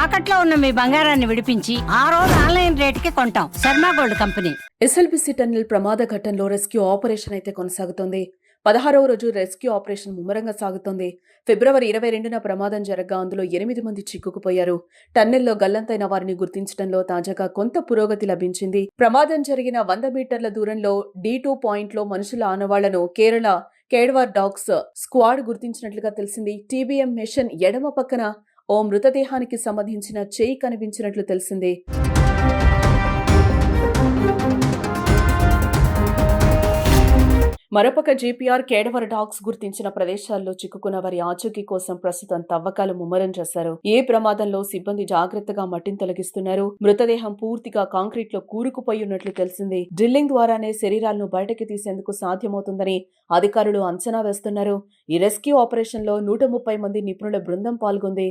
తాకట్లో ఉన్న మీ బంగారాన్ని విడిపించి ఆ రోజు ఆన్లైన్ రేటుకి కొంటాం. Sharma gold company. SLBC tunnel ప్రమాద ఘట్టంలో రెస్క్యూ ఆపరేషన్ అయితే కొనసాగుతోంది. 16వ రోజు రెస్క్యూ ఆపరేషన్ ముమ్మరంగా సాగుతోంది. ఫిబ్రవరి 22న ప్రమాదం జరగ్గా అందులో 8 మంది చిక్కుకుపోయారు. టన్నెల్లో గల్లంతైన వారిని గుర్తించడంలో తాజాగా కొంత పురోగతి లభించింది. ప్రమాదం జరిగిన 100 మీటర్ల దూరంలో D2 పాయింట్లో మనుషుల ఆనవాళ్లను కేరళ కేడ్వార్ డాగ్స్ స్క్వాడ్ గుర్తించినట్లుగా తెలిసింది. TBM మిషన్ ఎడమ పక్కన ఓ మృతదేహానికి సంబంధించిన చేయి కనిపించినట్లు తెలిసింది. మరోపక్క జీపీఆర్ కేడవర్ డాగ్స్ గుర్తించిన ప్రదేశాల్లో చిక్కుకున్న వారి ఆచూకీ కోసం ప్రస్తుతం తవ్వకాలు ముమ్మరం చేశారు. ఏ ప్రమాదంలో సిబ్బంది జాగ్రత్తగా మట్టిని తొలగిస్తున్నారు. మృతదేహం పూర్తిగా కాంక్రీట్ లో కూరుకుపోయి ఉన్నట్లు తెలిసింది. డ్రిల్లింగ్ ద్వారానే శరీరాలను బయటకి తీసేందుకు సాధ్యమవుతుందని అధికారులు అంచనా వేస్తున్నారు. ఈ రెస్క్యూ ఆపరేషన్ లో 130 మంది నిపుణుల బృందం పాల్గొంది.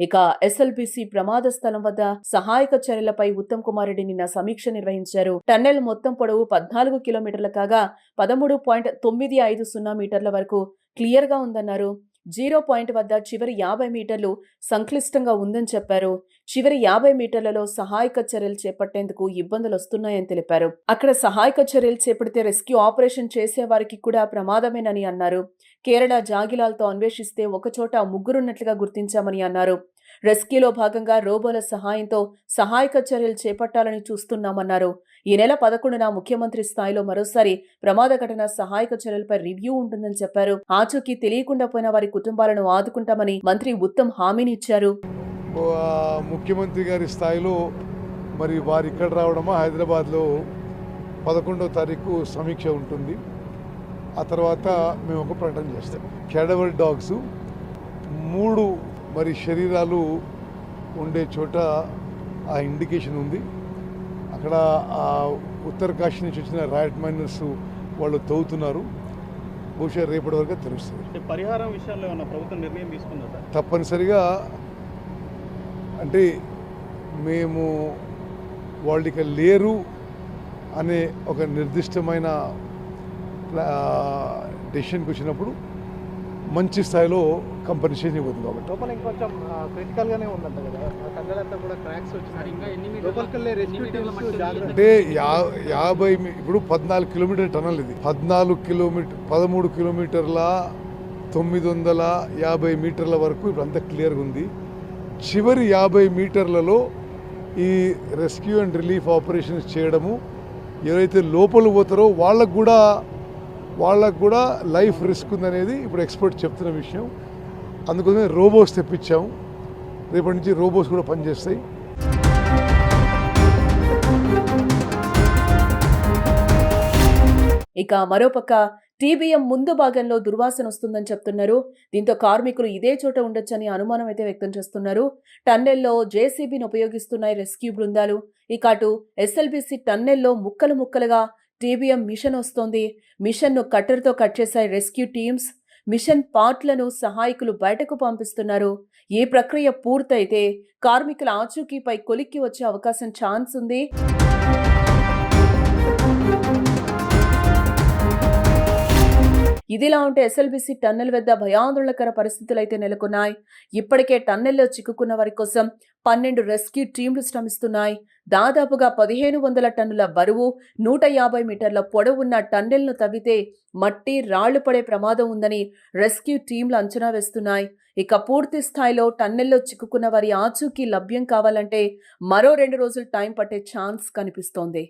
ఇక ఎస్ఎల్బిసి ప్రమాద స్థలం వద్ద సహాయక చర్యలపై ఉత్తమ్ కుమార్ రెడ్డి నిన్న సమీక్ష నిర్వహించారు. టన్నెల్ మొత్తం పొడవు 14 కిలోమీటర్ల కాగా 13.950 మీటర్ల వరకు క్లియర్ గా ఉందన్నారు. 0 పాయింట్ వద్ద చివరి 50 మీటర్లు సంక్లిష్టంగా ఉందని చెప్పారు. చివరి 50 మీటర్లలో సహాయక చర్యలు చేపట్టేందుకు ఇబ్బందులు వస్తున్నాయని తెలిపారు. అక్కడ సహాయక చర్యలు చేపడితే రెస్క్యూ ఆపరేషన్ చేసే వారికి కూడా ప్రమాదమేనని అన్నారు. కేరళ జాగిలాల్తో అన్వేషిస్తే ఒకచోట ముగ్గురున్నట్లుగా గుర్తించామని అన్నారు. రెస్క్యూలో భాగంగా రోబోల సహాయంతో సహాయక చర్యలు చేపట్టాలని చూస్తున్నామన్నారు. ఈ నెల 11న ముఖ్యమంత్రి స్థాయిలో మరోసారి ప్రమాద ఘటన సహాయక చర్యలపై రివ్యూ ఉంటుందని చెప్పారు. ఆచూకీ తెలియకుండా పోయిన వారి కుటుంబాలను ఆదుకుంటామని మంత్రి ఉత్తమ్ హామీనిచ్చారు. ముఖ్యమంత్రి గారి స్థాయిలో మరి వారు ఇక్కడ రావడమా, హైదరాబాద్లో 11వ తారీఖు సమీక్ష ఉంటుంది. ఆ తర్వాత మేము ఒక ప్రకటన చేస్తాం. కేడవర్ డాగ్స్ 3 మరి శరీరాలు ఉండే చోట ఆ ఇండికేషన్ ఉంది. అక్కడ ఆ ఉత్తరకాశీ నుంచి వచ్చిన ర్యాట్ మైనర్స్ వాళ్ళు తవ్వుతున్నారు. బహుశా రేపటి వరకు తెలుస్తుంది. పరిహారం విషయంలో ఏమైనా ప్రభుత్వం నిర్ణయం తీసుకుందా? తప్పనిసరిగా అంటే మేము వాళ్ళు ఇక లేరు అనే ఒక నిర్దిష్టమైన డెసిషన్కి వచ్చినప్పుడు మంచి స్థాయిలో కంపెన్సేషన్ ఇవ్వదు. కాబట్టి లోపల ఇంకొంచెం క్రిటికల్గానే ఉందంట కదా, కళ్ళంతా కూడా క్రాక్స్ వచ్చినాయి. అంటే 50 ఇప్పుడు 14 కిలోమీటర్ టనల్ ఇది. 13 కిలోమీటర్ల 950 మీటర్ల వరకు ఇప్పుడు అంతా క్లియర్గా ఉంది. చివరి 50 మీటర్లలో ఈ రెస్క్యూ అండ్ రిలీఫ్ ఆపరేషన్స్ చేయడము, ఎవరైతే లోపల పోతారో వాళ్ళకు కూడా లైఫ్ రిస్క్ ఉందనేది ఇప్పుడు ఎక్స్పర్ట్ చెప్తున్న విషయం. అందుకోసమే రోబోస్ తెప్పించాము. రేపటి నుంచి రోబోస్ కూడా పనిచేస్తాయి. ఇక మరోపక్క TBM ముందు భాగంలో దుర్వాసన వస్తుందని చెప్తున్నారు. దీంతో కార్మికులు ఇదే చోట ఉండొచ్చని అనుమానం అయితే వ్యక్తం చేస్తున్నారు. టన్నెల్లో JCBని ఉపయోగిస్తున్నాయి రెస్క్యూ బృందాలు. ఇక అటు ఎస్ఎల్బిసి టన్నెల్లో ముక్కలు ముక్కలుగా TBM మిషన్ వస్తోంది. మిషన్ను కట్టర్తో కట్ చేశాయి రెస్క్యూ టీమ్స్. మిషన్ పార్ట్లను సహాయకులు బయటకు పంపిస్తున్నారు. ఈ ప్రక్రియ పూర్తయితే కార్మికుల ఆచూకీపై కొలిక్కి వచ్చే అవకాశం ఛాన్స్ ఉంది. ఇదిలా ఉంటే ఎస్ఎల్బిసి టన్నెల్ వద్ద భయాందోళనకర పరిస్థితులైతే నెలకొన్నాయి. ఇప్పటికే టన్నెల్లో చిక్కుకున్న వారి కోసం 12 రెస్క్యూ టీంలు శ్రమిస్తున్నాయి. దాదాపుగా 1500 టన్నుల బరువు, 150 మీటర్ల పొడవున్న టన్నెల్ను తవ్వితే మట్టి, రాళ్లు పడే ప్రమాదం ఉందని రెస్క్యూ టీంలు అంచనా వేస్తున్నాయి. ఇక పూర్తి స్థాయిలో టన్నెల్లో చిక్కుకున్న వారి ఆచూకీ లభ్యం కావాలంటే మరో 2 రోజులు టైం పట్టే ఛాన్స్ కనిపిస్తోంది.